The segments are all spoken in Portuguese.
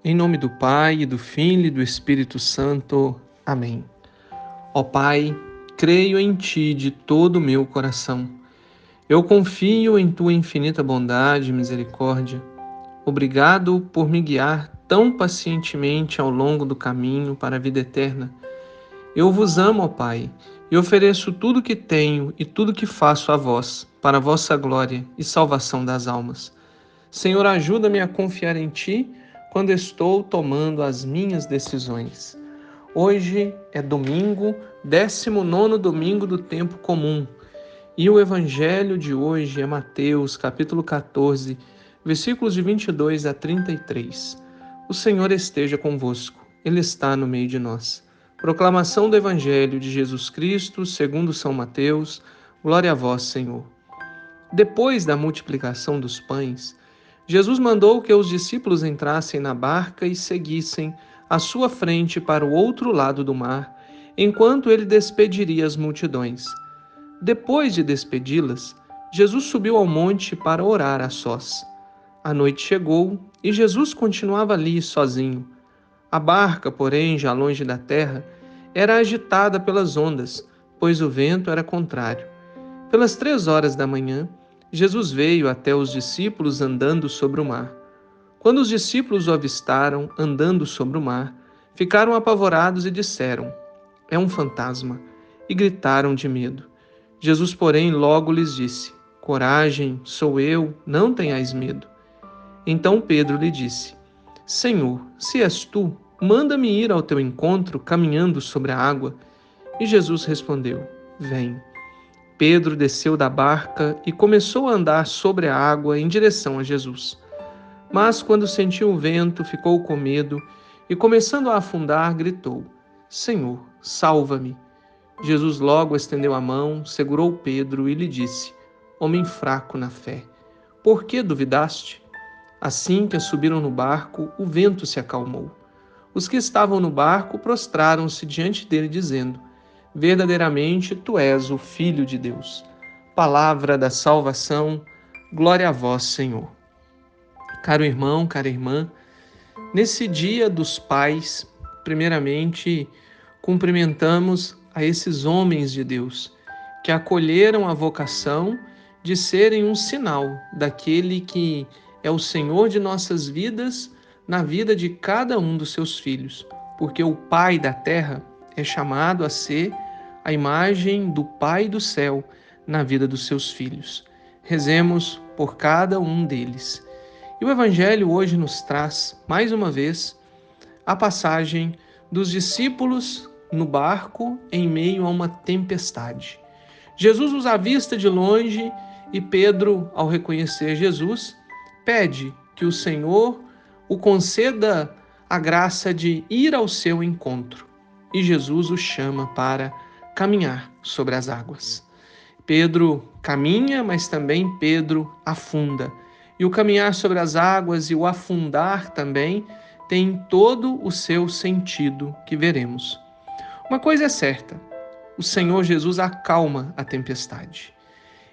Em nome do Pai, e do Filho e do Espírito Santo. Amém. Ó Pai, creio em Ti de todo o meu coração. Eu confio em Tua infinita bondade e misericórdia. Obrigado por me guiar tão pacientemente ao longo do caminho para a vida eterna. Eu vos amo, ó Pai, e ofereço tudo que tenho e tudo que faço a vós, para a vossa glória e salvação das almas. Senhor, ajuda-me a confiar em Ti quando estou tomando as minhas decisões. Hoje é domingo, 19º domingo do tempo comum, e o evangelho de hoje é Mateus, capítulo 14, versículos de 22 a 33. O Senhor esteja convosco, Ele está no meio de nós. Proclamação do evangelho de Jesus Cristo, segundo São Mateus. Glória a vós, Senhor. Depois da multiplicação dos pães, Jesus mandou que os discípulos entrassem na barca e seguissem à sua frente para o outro lado do mar, enquanto ele despediria as multidões. Depois de despedi-las, Jesus subiu ao monte para orar a sós. A noite chegou e Jesus continuava ali sozinho. A barca, porém, já longe da terra, era agitada pelas ondas, pois o vento era contrário. Pelas 3 horas da manhã, Jesus veio até os discípulos andando sobre o mar. Quando os discípulos o avistaram andando sobre o mar, ficaram apavorados e disseram: "É um fantasma", e gritaram de medo. Jesus, porém, logo lhes disse: "Coragem, sou eu, não tenhais medo." Então Pedro lhe disse: "Senhor, se és tu, manda-me ir ao teu encontro caminhando sobre a água." E Jesus respondeu: "Vem." Pedro desceu da barca e começou a andar sobre a água em direção a Jesus. Mas, quando sentiu o vento, ficou com medo e, começando a afundar, gritou: "Senhor, salva-me." Jesus logo estendeu a mão, segurou Pedro e lhe disse: "Homem fraco na fé, por que duvidaste?" Assim que subiram no barco, o vento se acalmou. Os que estavam no barco prostraram-se diante dele, dizendo: "Verdadeiramente tu és o Filho de Deus." Palavra da salvação, glória a vós, Senhor. Caro irmão, cara irmã, nesse Dia dos Pais, primeiramente cumprimentamos a esses homens de Deus que acolheram a vocação de serem um sinal daquele que é o Senhor de nossas vidas na vida de cada um dos seus filhos, porque o Pai da terra é chamado a ser a imagem do Pai do céu na vida dos seus filhos. Rezemos por cada um deles. E o Evangelho hoje nos traz, mais uma vez, a passagem dos discípulos no barco em meio a uma tempestade. Jesus os avista de longe e Pedro, ao reconhecer Jesus, pede que o Senhor o conceda a graça de ir ao seu encontro. E Jesus o chama para caminhar sobre as águas. Pedro caminha, mas também Pedro afunda. E o caminhar sobre as águas e o afundar também tem todo o seu sentido que veremos. Uma coisa é certa: o Senhor Jesus acalma a tempestade.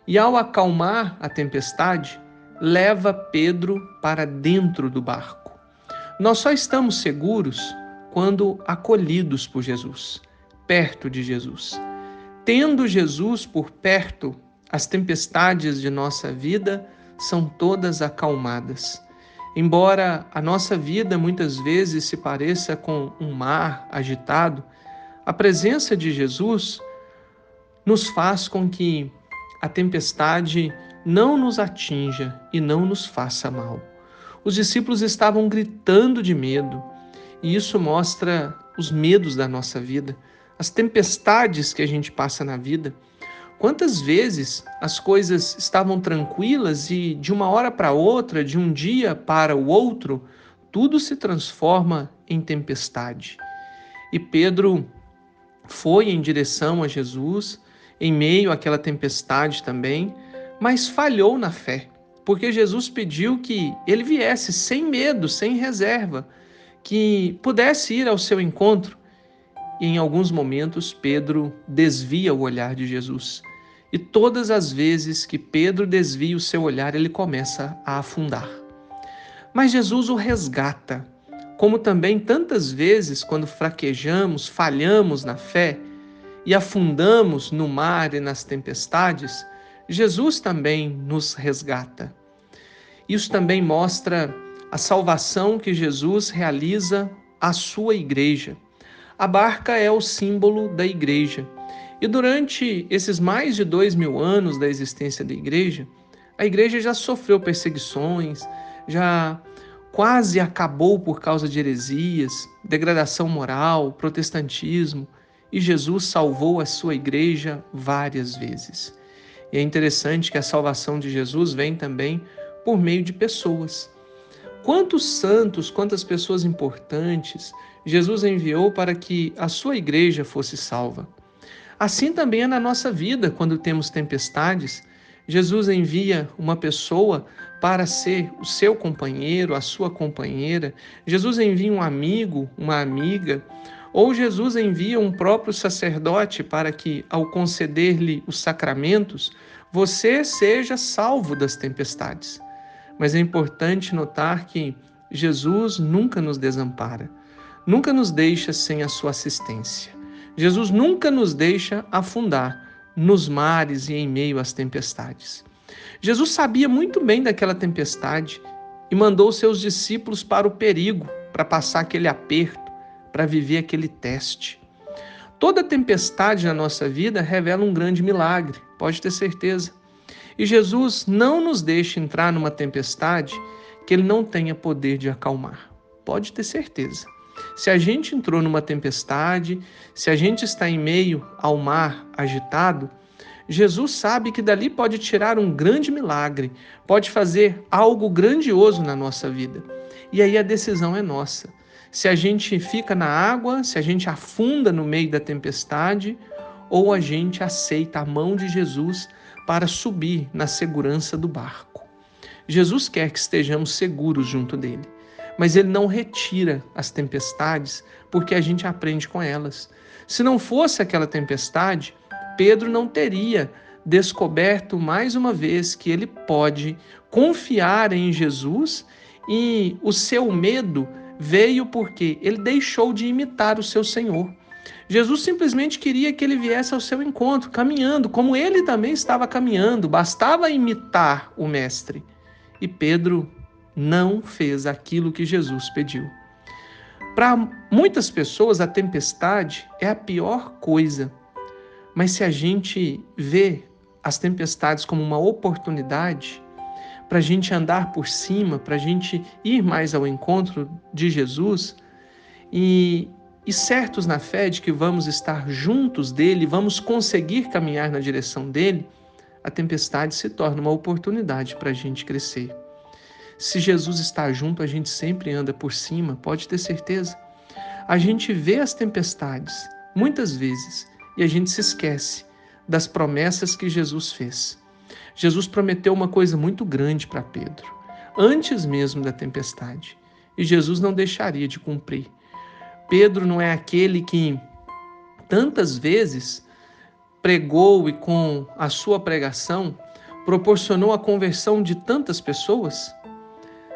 E ao acalmar a tempestade, leva Pedro para dentro do barco. Nós só estamos seguros quando acolhidos por Jesus, perto de Jesus. Tendo Jesus por perto, as tempestades de nossa vida são todas acalmadas. Embora a nossa vida muitas vezes se pareça com um mar agitado, a presença de Jesus nos faz com que a tempestade não nos atinja e não nos faça mal. Os discípulos estavam gritando de medo, e isso mostra os medos da nossa vida, as tempestades que a gente passa na vida. Quantas vezes as coisas estavam tranquilas e de uma hora para outra, de um dia para o outro, tudo se transforma em tempestade. E Pedro foi em direção a Jesus, em meio àquela tempestade também, mas falhou na fé, porque Jesus pediu que ele viesse sem medo, sem reserva, que pudesse ir ao seu encontro. E em alguns momentos Pedro desvia o olhar de Jesus. E todas as vezes que Pedro desvia o seu olhar, ele começa a afundar. Mas Jesus o resgata. como também tantas vezes, quando fraquejamos, falhamos na fé e afundamos no mar e nas tempestades, Jesus também nos resgata. Isso também mostra a salvação que Jesus realiza à sua igreja. A barca é o símbolo da igreja. E durante esses mais de 2000 anos da existência da igreja, a igreja já sofreu perseguições, já quase acabou por causa de heresias, degradação moral, protestantismo, e Jesus salvou a sua igreja várias vezes. E é interessante que a salvação de Jesus vem também por meio de pessoas. Quantos santos, quantas pessoas importantes Jesus enviou para que a sua igreja fosse salva. Assim também é na nossa vida, quando temos tempestades. Jesus envia uma pessoa para ser o seu companheiro, a sua companheira. Jesus envia um amigo, uma amiga. Ou Jesus envia um próprio sacerdote para que, ao conceder-lhe os sacramentos, você seja salvo das tempestades. Mas é importante notar que Jesus nunca nos desampara, nunca nos deixa sem a sua assistência. Jesus nunca nos deixa afundar nos mares e em meio às tempestades. Jesus sabia muito bem daquela tempestade e mandou seus discípulos para o perigo, para passar aquele aperto, para viver aquele teste. Toda tempestade na nossa vida revela um grande milagre, pode ter certeza. E Jesus não nos deixa entrar numa tempestade que Ele não tenha poder de acalmar. Pode ter certeza. Se a gente entrou numa tempestade, se a gente está em meio ao mar agitado, Jesus sabe que dali pode tirar um grande milagre, pode fazer algo grandioso na nossa vida. E aí a decisão é nossa. Se a gente fica na água, se a gente afunda no meio da tempestade, ou a gente aceita a mão de Jesus para subir na segurança do barco. Jesus quer que estejamos seguros junto dele, mas ele não retira as tempestades porque a gente aprende com elas. Se não fosse aquela tempestade, Pedro não teria descoberto mais uma vez que ele pode confiar em Jesus, e o seu medo veio porque ele deixou de imitar o seu Senhor. Jesus simplesmente queria que ele viesse ao seu encontro, caminhando, como ele também estava caminhando, bastava imitar o Mestre. E Pedro não fez aquilo que Jesus pediu. Para muitas pessoas, a tempestade é a pior coisa, mas se a gente vê as tempestades como uma oportunidade para a gente andar por cima, para a gente ir mais ao encontro de Jesus, e certos na fé de que vamos estar juntos dele, vamos conseguir caminhar na direção dele, a tempestade se torna uma oportunidade para a gente crescer. Se Jesus está junto, a gente sempre anda por cima, pode ter certeza. A gente vê as tempestades, muitas vezes, e a gente se esquece das promessas que Jesus fez. Jesus prometeu uma coisa muito grande para Pedro, antes mesmo da tempestade, e Jesus não deixaria de cumprir. Pedro não é aquele que tantas vezes pregou e com a sua pregação proporcionou a conversão de tantas pessoas?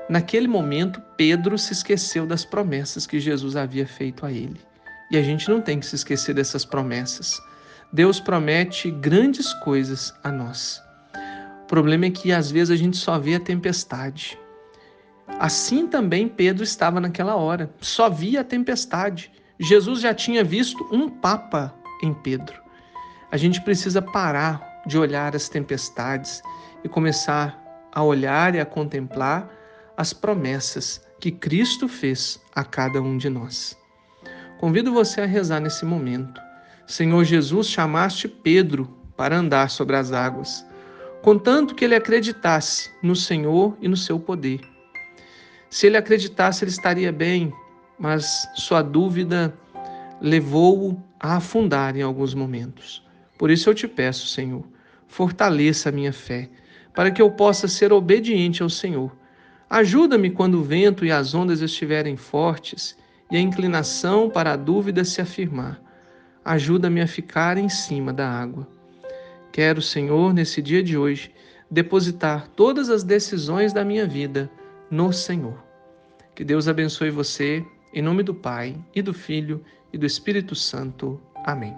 Naquele momento, Pedro se esqueceu das promessas que Jesus havia feito a ele. E a gente não tem que se esquecer dessas promessas. Deus promete grandes coisas a nós. O problema é que às vezes a gente só vê a tempestade. Assim também Pedro estava naquela hora, só via a tempestade. Jesus já tinha visto um papa em Pedro. A gente precisa parar de olhar as tempestades e começar a olhar e a contemplar as promessas que Cristo fez a cada um de nós. Convido você a rezar nesse momento. Senhor Jesus, chamaste Pedro para andar sobre as águas, contanto que ele acreditasse no Senhor e no seu poder. Se ele acreditasse, ele estaria bem, mas sua dúvida levou-o a afundar em alguns momentos. Por isso eu te peço, Senhor, fortaleça a minha fé, para que eu possa ser obediente ao Senhor. Ajuda-me quando o vento e as ondas estiverem fortes e a inclinação para a dúvida se afirmar. Ajuda-me a ficar em cima da água. Quero, Senhor, nesse dia de hoje, depositar todas as decisões da minha vida no Senhor. Que Deus abençoe você, em nome do Pai, e do Filho, e do Espírito Santo. Amém.